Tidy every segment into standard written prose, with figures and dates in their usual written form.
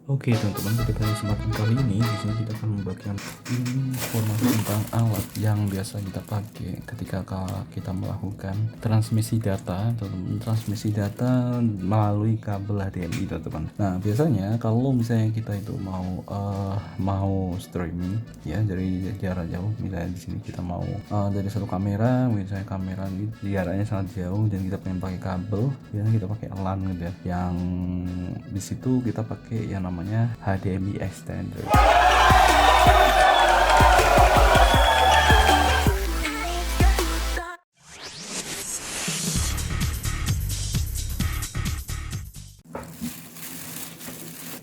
Oke teman-teman, pada kesempatan kali ini di sini kita akan membagikan informasi tentang alat yang biasa kita pakai ketika kita melakukan transmisi data, teman-teman. Transmisi data melalui kabel HDMI, teman-teman. Nah, biasanya kalau misalnya kita itu mau streaming ya dari jarak jauh, misalnya di sini kita mau dari satu kamera, misalnya kamera ini jaraknya sangat jauh dan kita pengen pakai kabel, biasanya kita pakai LAN gitu ya. Yang di situ kita pakai yang namanya HDMI extender.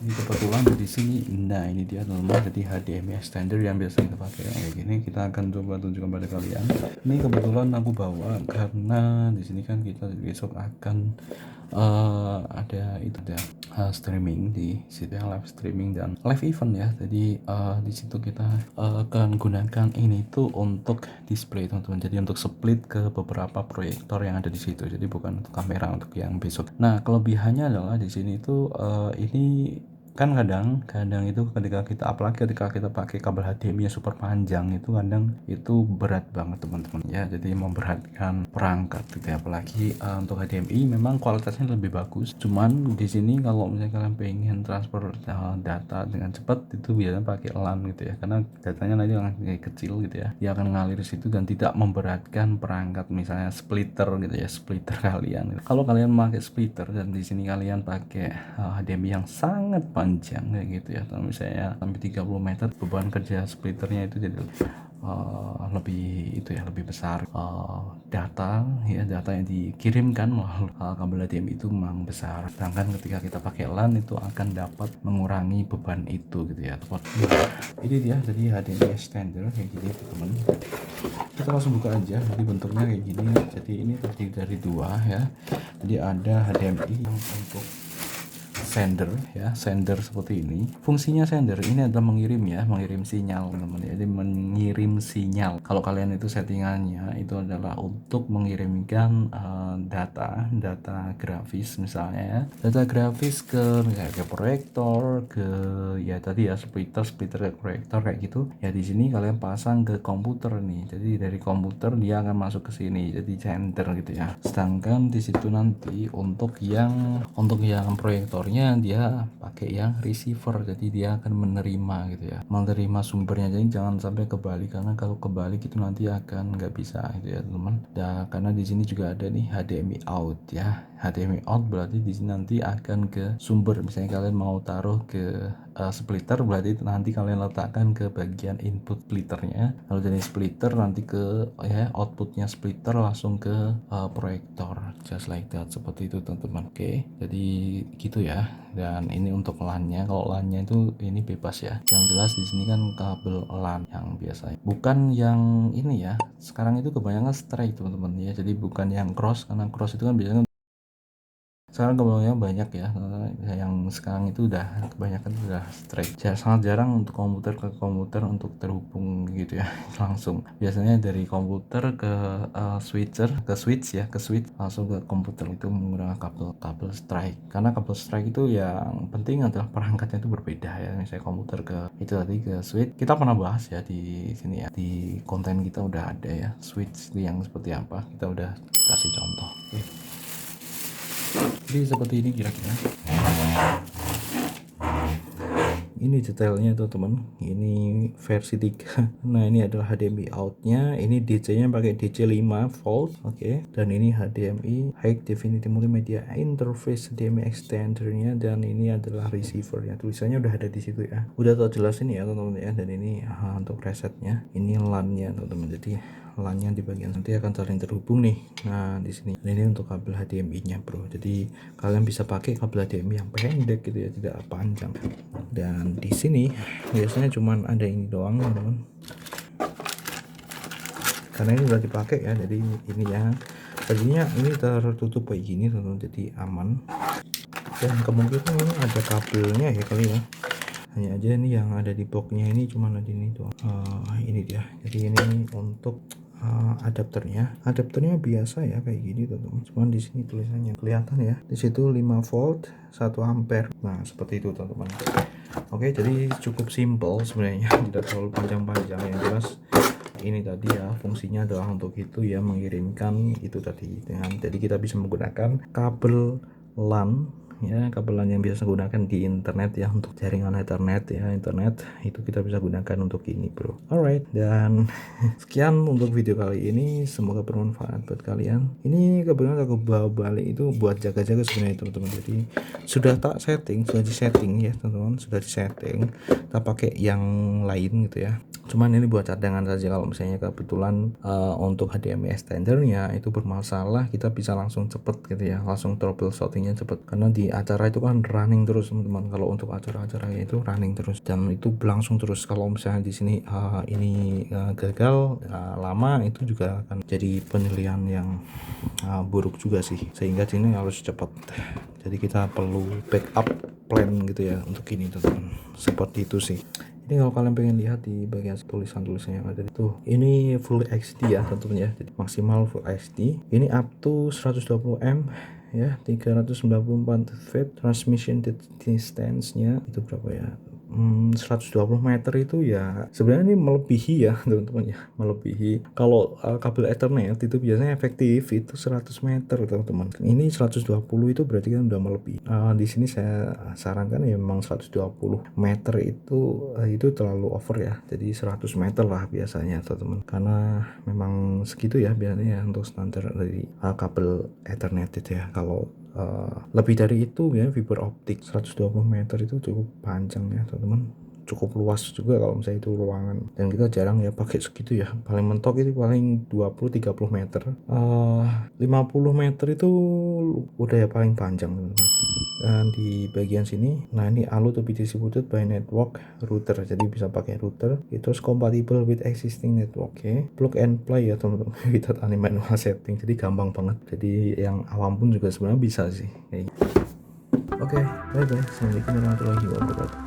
Ini kebetulan di sini, nah ini dia teman-teman, jadi HDMI extender yang biasa kita pakai kayak gini. Kita akan coba tunjukkan pada kalian. Ini kebetulan aku bawa karena di sini kan kita besok akan ada itu ya, streaming di situ yang live streaming dan live event ya. Jadi di situ kita akan gunakan ini tuh untuk display, teman-teman. Jadi untuk split ke beberapa proyektor yang ada di situ. Jadi bukan untuk kamera untuk yang besok. Nah, kelebihannya adalah di sini tuh ini kan kadang itu apalagi ketika kita pakai kabel HDMI yang super panjang, itu kadang itu berat banget teman-teman ya, jadi memberatkan perangkat gitu ya. Apalagi untuk HDMI memang kualitasnya lebih bagus, cuman di sini kalau misalnya kalian pengen transfer data dengan cepat itu biasanya pakai LAN gitu ya, karena datanya nanti akan kecil gitu ya, dia akan ngalir situ dan tidak memberatkan perangkat misalnya splitter gitu ya, splitter kalian. Kalau kalian pakai splitter dan di sini kalian pakai HDMI yang sangat panjang kayak gitu ya, kalau misalnya sampai 30 meter, beban kerja splitternya itu jadi lebih itu ya, lebih besar. Data yang dikirimkan melalui kabel HDMI itu memang besar, sedangkan ketika kita pakai LAN itu akan dapat mengurangi beban itu gitu ya. Ini dia jadi HDMI extender kayak gini teman-teman. Kita langsung buka aja, jadi bentuknya kayak gini. Jadi ini terdiri dari dua ya, jadi ada HDMI yang untuk sender ya, sender seperti ini. Fungsinya sender ini adalah mengirim sinyal teman-teman ya. Jadi mengirim sinyal. Kalau kalian itu settingannya itu adalah untuk mengirimkan data grafis misalnya ya. Data grafis ke misalnya ke proyektor, ke ya tadi ya splitter ke proyektor kayak gitu. Ya di sini kalian pasang ke komputer nih. Jadi dari komputer dia akan masuk ke sini. Jadi sender gitu ya. Sedangkan di situ nanti untuk yang proyektornya dia pakai yang receiver, jadi dia akan menerima gitu ya, menerima sumbernya. Jadi jangan sampai kebalik, karena kalau kebalik itu nanti akan nggak bisa gitu ya teman. Dan karena di sini juga ada nih HDMI out ya, HDMI out berarti di sini nanti akan ke sumber. Misalnya kalian mau taruh ke splitter, berarti nanti kalian letakkan ke bagian input splitternya, lalu dari splitter nanti ke outputnya splitter langsung ke proyektor, just like that, seperti itu teman-teman. Oke, jadi gitu ya. Dan ini untuk LAN-nya, kalau LAN-nya itu ini bebas ya, yang jelas di sini kan kabel LAN yang biasa, bukan yang ini ya. Sekarang itu kebanyakan straight teman-teman ya, jadi bukan yang cross, karena cross itu kan biasanya sekarang kebanyakan banyak ya, yang sekarang itu udah kebanyakan udah straight. Sangat jarang untuk komputer ke komputer untuk terhubung gitu ya langsung. Biasanya dari komputer ke switch langsung ke komputer, itu menggunakan kabel strike. Karena kabel strike itu yang penting adalah perangkatnya itu berbeda ya. Misalnya komputer ke itu tadi ke switch, kita pernah bahas ya di sini ya, di konten kita udah ada ya switch yang seperti apa, kita udah kasih contoh. Jadi seperti ini kira-kira. Ini detailnya tuh teman, ini versi 3. Nah ini adalah HDMI outnya, ini DC nya pakai DC 5 volt, oke. Dan ini HDMI High Definitive Multimedia Interface HDMI extendernya, dan ini adalah receiver ya, tulisannya udah ada di situ ya, udah tau jelas ini ya teman-teman ya. Dan ini untuk resetnya, ini LAN nya teman-teman, jadi LAN-nya di bagian nanti akan saling terhubung nih. Nah di sini ini untuk kabel HDMI-nya bro, jadi kalian bisa pakai kabel HDMI yang pendek gitu ya, tidak panjang. Dan di sini biasanya cuman ada ini doang teman-teman, karena ini udah dipakai ya, jadi ini ya tadinya ini tertutup kayak gini teman-teman, jadi aman. Dan kemungkinan ini ada kabelnya ya kali ya, hanya aja ini yang ada di boxnya ini cuma ada ini doang. Ini dia, jadi ini untuk adapternya biasa ya kayak gini teman-teman, cuman di sini tulisannya kelihatan ya, di situ 5 volt 1 ampere. Nah seperti itu teman-teman. Oke, jadi cukup simple sebenarnya, tidak terlalu panjang-panjang. Yang jelas ini tadi ya, fungsinya adalah untuk itu ya, mengirimkan itu tadi dengan, jadi kita bisa menggunakan kabel LAN ya, kabel LAN yang biasa gunakan di internet ya, untuk jaringan Ethernet ya, internet itu kita bisa gunakan untuk ini bro. Alright, dan sekian untuk video kali ini, semoga bermanfaat buat kalian. Ini kebetulan aku bawa balik itu buat jaga-jaga sebenarnya teman-teman, jadi sudah tak setting, sudah di setting ya teman-teman, sudah di setting, kita pakai yang lain gitu ya, cuman ini buat cadangan saja. Kalau misalnya kebetulan untuk HDMI extendernya itu bermasalah, kita bisa langsung cepet gitu ya, langsung troubleshootingnya cepet, karena di acara itu kan running terus teman-teman. Kalau untuk acara-acara itu running terus dan itu berlangsung terus. Kalau misalnya di sini ini gagal lama, itu juga akan jadi penilaian yang buruk juga sih, sehingga sini harus cepat. Jadi kita perlu backup plan gitu ya untuk ini teman-teman, seperti itu sih. Ini kalau kalian pengen lihat di bagian tulisan-tulisan yang ada itu, ini full HD ya tentunya, jadi maksimal full HD. Ini up to 120M ya, 394 feet. Transmission distance-nya itu berapa ya? 120 meter itu ya sebenarnya ini melebihi ya teman-teman ya, melebihi. Kalau kabel Ethernet itu biasanya efektif itu 100 meter teman-teman, ini 120 itu berarti kan udah melebihi. Di sini saya sarankan ya memang 120 meter itu terlalu over ya, jadi 100 meter lah biasanya teman-teman, karena memang segitu ya biasanya ya untuk standar dari kabel Ethernet itu ya. Kalau lebih dari itu ya fiber optik 120 meter itu cukup panjang ya teman-teman, cukup luas juga kalau misalnya itu ruangan, dan kita jarang ya pakai segitu ya. Paling mentok itu paling 20-30 meter, 50 meter itu udah ya paling panjang teman-teman. Dan di bagian sini, nah ini allow to be distributed by network router, jadi bisa pakai router, it was compatible with existing network. Oke, plug and play ya teman-teman, without any manual setting, jadi gampang banget, jadi yang awam pun juga sebenarnya bisa sih kayak gitu. Oke, bye bye, assalamualaikum warahmatullahi wabarakatuh.